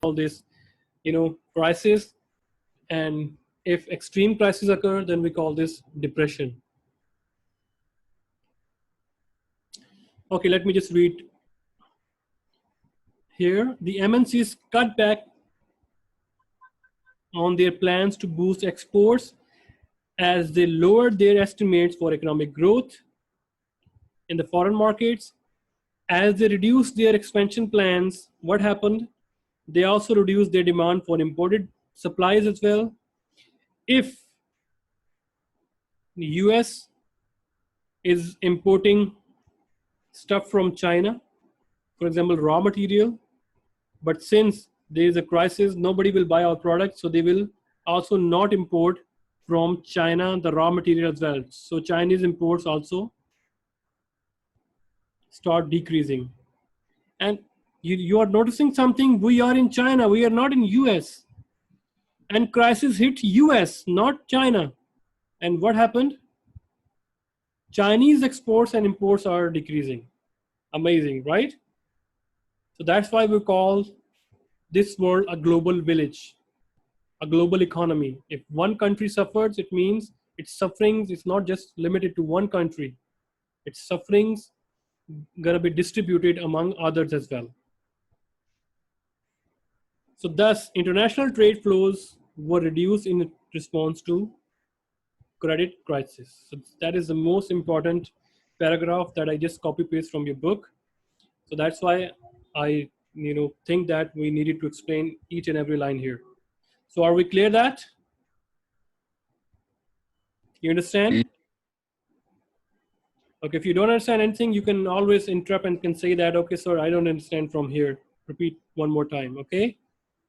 call this, crisis. And if extreme crises occur, then we call this depression. Okay, let me just read here. The MNCs cut back on their plans to boost exports as they lowered their estimates for economic growth in the foreign markets. As they reduced their expansion plans, what happened? They also reduced their demand for imported supplies as well. If the US is importing stuff from China, for example, raw material, but since there is a crisis, nobody will buy our product, so they will also not import from China the raw material as well. So Chinese imports also start decreasing. And you are noticing something, we are in China, we are not in US. And crisis hit US, not China. And what happened? Chinese exports and imports are decreasing. Amazing, right? So that's why we call this world a global village, a global economy. If one country suffers, it means its sufferings is not just limited to one country. Its sufferings gonna be distributed among others as well. So thus, international trade flows were reduced in response to credit crisis. So that is the most important paragraph that I just copy paste from your book. So that's why I think that we needed to explain each and every line here. So are we clear that? You understand? Okay, if you don't understand anything, you can always interrupt and can say that, okay, sir, I don't understand from here. Repeat one more time, okay?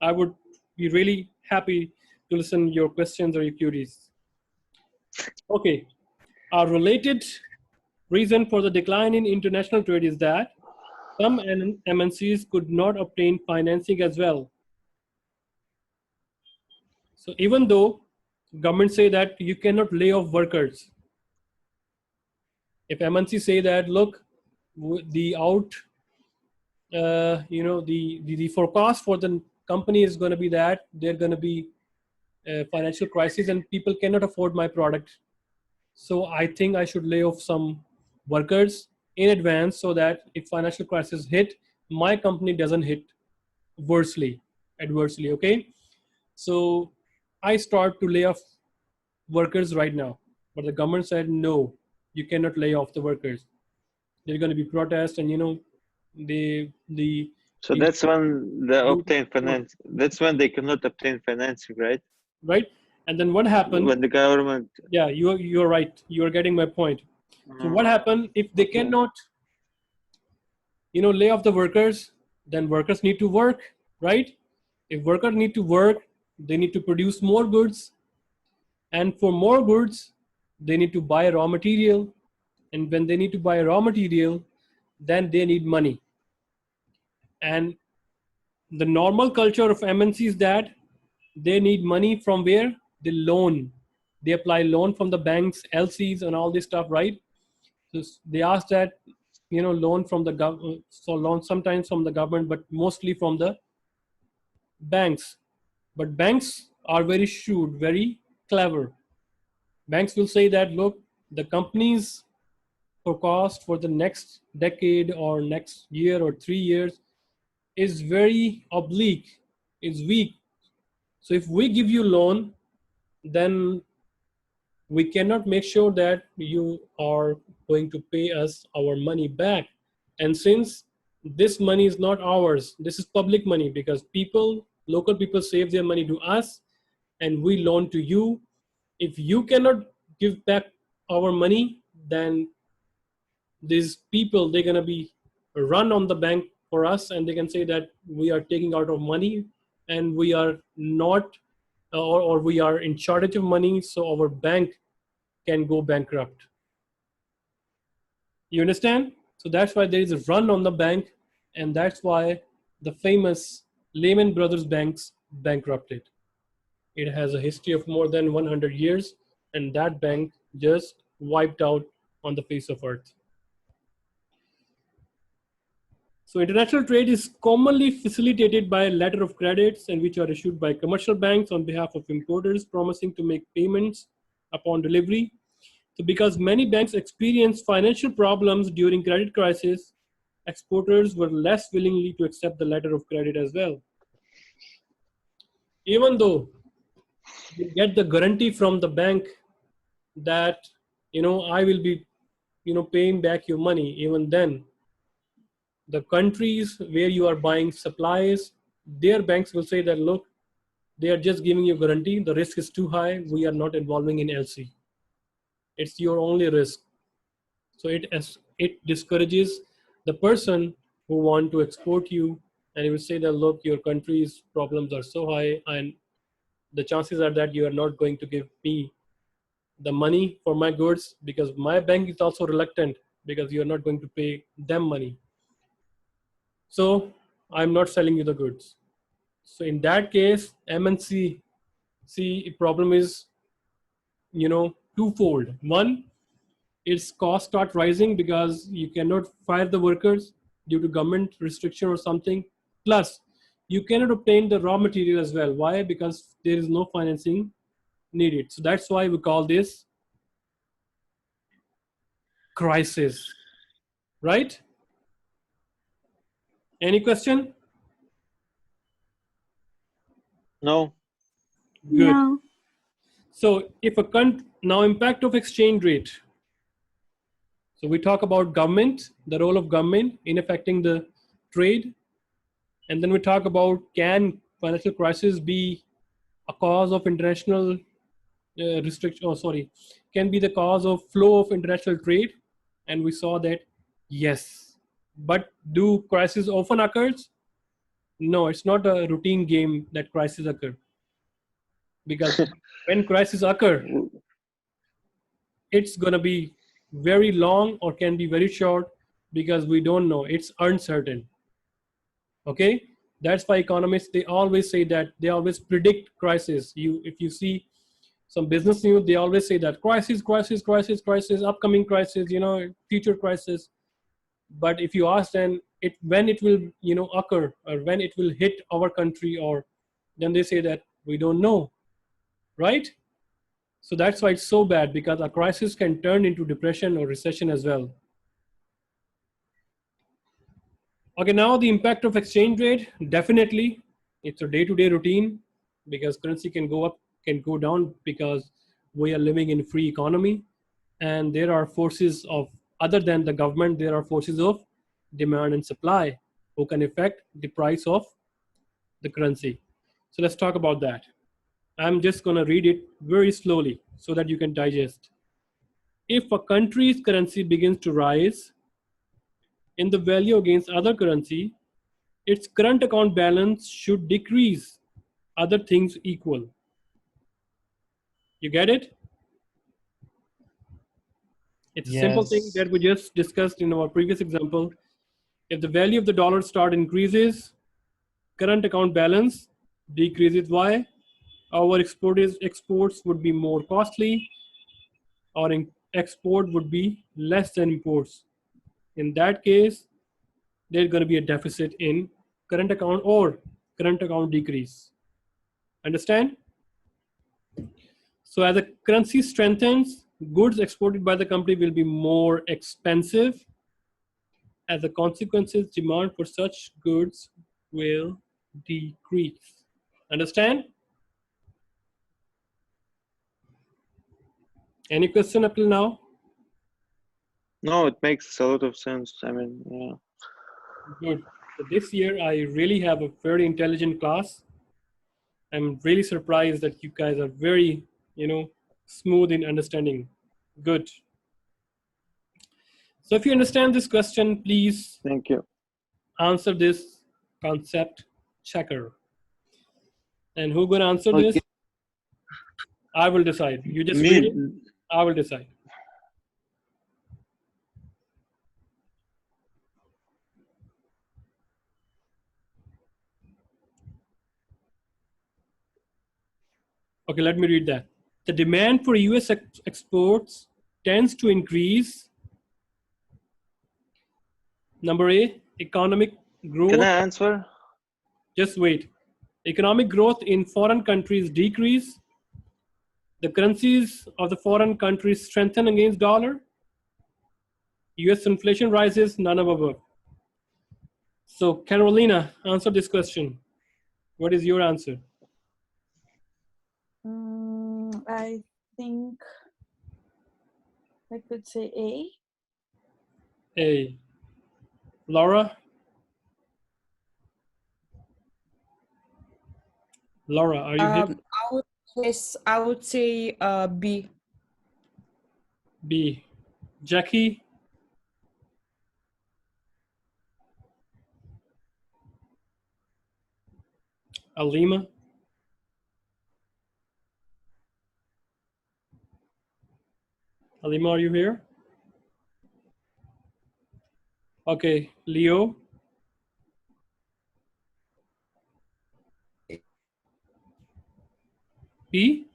I would be really happy to listen to your questions or your queries. Okay, a related reason for the decline in international trade is that some MNCs could not obtain financing as well. So even though governments say that you cannot lay off workers, if MNCs say that, look, the forecast for the company is going to be that they're going to be financial crisis and people cannot afford my product. So I think I should lay off some workers in advance so that if financial crisis hit, my company doesn't hit adversely, okay? So I start to lay off workers right now, but the government said, no, you cannot lay off the workers. There are going to be protests and, So that's when they obtain finance. That's when they cannot obtain financing, right? Right. And then what happened? When the government. Yeah, you're right. You're getting my point. So what happened if they cannot, lay off the workers? Then workers need to work, right? If workers need to work, they need to produce more goods, and for more goods, they need to buy raw material. And when they need to buy raw material, then they need money. And the normal culture of MNC is that they need money from where? They loan. They apply loan from the banks, LCs, and all this stuff, right? So they ask that, loan from the government, so loan sometimes from the government, but mostly from the banks. But banks are very shrewd, very clever. Banks will say that, look, the company's forecast for the next decade or next year or 3 years is very oblique, is weak. So if we give you loan, then we cannot make sure that you are going to pay us our money back. And since this money is not ours, this is public money because local people save their money to us and we loan to you. If you cannot give back our money, then these people, they're going to be run on the bank for us and they can say that we are taking out of money and we are not or we are in shortage of money, so our bank can go bankrupt. You understand? So that's why there is a run on the bank, and that's why the famous Lehman Brothers banks bankrupted. It has a history of more than 100 years, and that bank just wiped out on the face of earth. So international trade is commonly facilitated by a letter of credits and which are issued by commercial banks on behalf of importers promising to make payments upon delivery. So because many banks experienced financial problems during credit crisis, exporters were less willingly to accept the letter of credit as well. Even though you get the guarantee from the bank that, I will be, paying back your money, even then, the countries where you are buying supplies, their banks will say that, look, they are just giving you guarantee. The risk is too high. We are not involving in LC. It's your only risk. So it discourages the person who want to export you, and he will say that, look, your country's problems are so high, and the chances are that you are not going to give me the money for my goods because my bank is also reluctant because you are not going to pay them money. So I'm not selling you the goods. So in that case, MNC problem is, twofold. One, its costs start rising because you cannot fire the workers due to government restriction or something. Plus, you cannot obtain the raw material as well. Why? Because there is no financing needed. So that's why we call this crisis, right? Any question? No. Good. No. So if a now impact of exchange rate. So we talk about government, the role of government in affecting the trade. And then we talk about, can financial crisis be a cause of international restriction? Oh, sorry, can be the cause of flow of international trade? And we saw that yes. But do crises often occurs? No, it's not a routine game that crises occur. Because when crises occur, it's going to be very long or can be very short because we don't know. It's uncertain. Okay, that's why economists, they always say that, they always predict crisis. If you see some business news, they always say that crisis, upcoming crisis, future crisis. But if you ask them when it will occur or when it will hit our country, or then they say that we don't know, right? So that's why it's so bad, because a crisis can turn into depression or recession as well. Okay, now the impact of exchange rate, definitely it's a day-to-day routine because currency can go up, can go down because we are living in a free economy, and there are forces of, other than the government, there are forces of demand and supply who can affect the price of the currency. So let's talk about that. I'm just going to read it very slowly so that you can digest. If a country's currency begins to rise in the value against other currency, its current account balance should decrease, other things equal. You get it? It's a simple thing that we just discussed in our previous example. If the value of the dollar start increases, current account balance decreases. Why? Our exports would be more costly, or export would be less than imports. In that case, there's going to be a deficit in current account or current account decrease. Understand? So as the currency strengthens, goods exported by the company will be more expensive. As a consequence, demand for such goods will decrease. Understand? Any question up till now? No, it makes a lot of sense. I mean, yeah. Good. So this year, I really have a very intelligent class. I'm really surprised that you guys are very, smooth in understanding. Good. So if you understand this question, please Thank you. answer this concept checker. And who's going to answer Okay. this? I will decide. You just Me, read it. I will decide. Okay, let me read that. The demand for US exports tends to increase. Number A, economic Can growth. I answer? Just wait. Economic growth in foreign countries decrease. The currencies of the foreign countries strengthen against dollar. US inflation rises, none of above. So Carolina, answer this question. What is your answer? I think I could say A. A. Laura? Laura, are you here? I would say B. B. Jackie? Alima? Alima, are you here? Okay, Leo? B?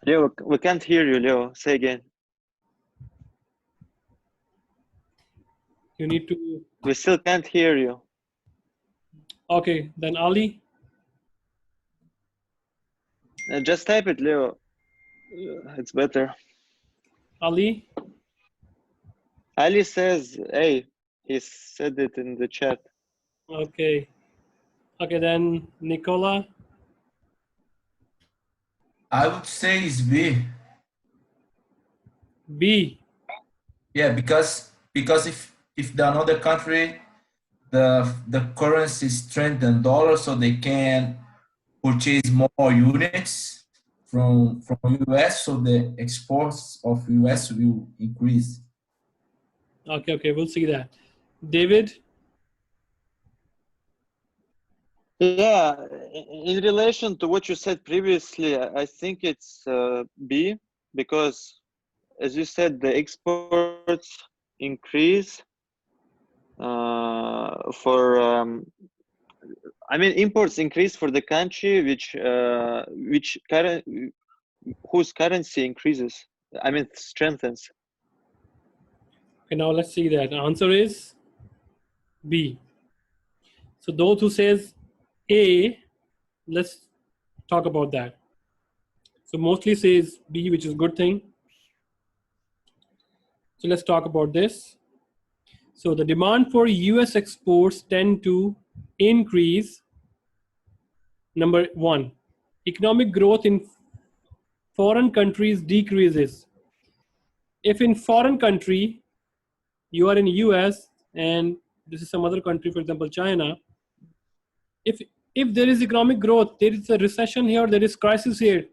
Leo, we can't hear you, Leo. Say again. You need to... We still can't hear you. Okay, then Ali? Just type it, Leo. It's better. Ali? Ali says, hey, he said it in the chat. Okay. Okay, then Nicola? I would say it's B. B. Yeah, because if the another country the currency strengthen dollar, so they can purchase more units from US, so the exports of US will increase. Okay, we'll see that. David? Yeah, in relation to what you said previously, I think it's B, because as you said, the exports increase I mean, imports increase for the country whose currency increases. I mean, strengthens. Okay, now let's see that. Answer is B. So those who says A, let's talk about that. So mostly says B, which is a good thing. So let's talk about this. So the demand for US exports tend to increase. Number one, economic growth in foreign countries decreases. If in foreign country, you are in US and this is some other country, for example, China, if there is economic growth, there is a recession here, there is crisis here,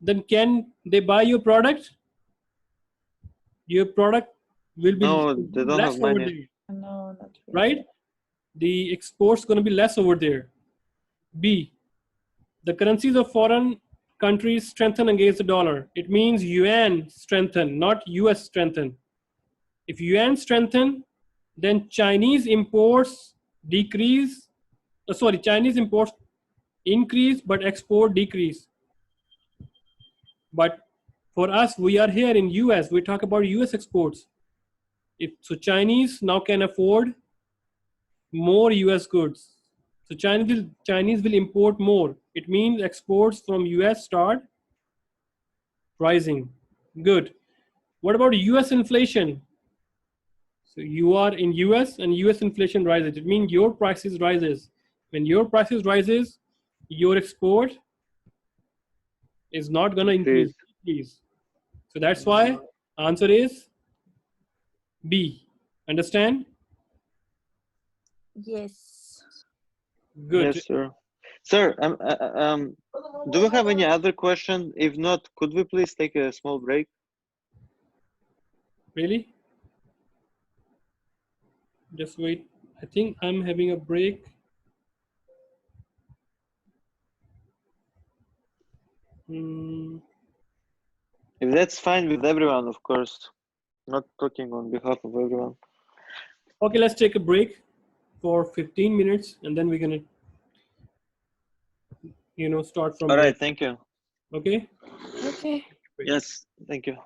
then can they buy your product? Your product will be No, they don't less have over money. there, No, not really. right? The exports going to be less over there. B, the currencies of foreign countries strengthen against the dollar. It means yuan strengthen, not US strengthen. If yuan strengthen, then Chinese imports decrease. Chinese imports increase, but export decrease. But for us, we are here in US. We talk about US exports. So Chinese now can afford more US goods. So Chinese will import more. It means exports from US start rising. Good. What about US inflation? So you are in US and US inflation rises. It means your prices rises. When your prices rises, your export is not going to increase. So that's why answer is B. Understand? Yes. Good. Yes, sir. Sir, do we have any other question? If not, could we please take a small break? Really? Just wait. I think I'm having a break. If that's fine with everyone, of course. Not talking on behalf of everyone. Okay, let's take a break for 15 minutes and then we're gonna, start from All there. right, thank you. Okay? Okay. Yes, thank you.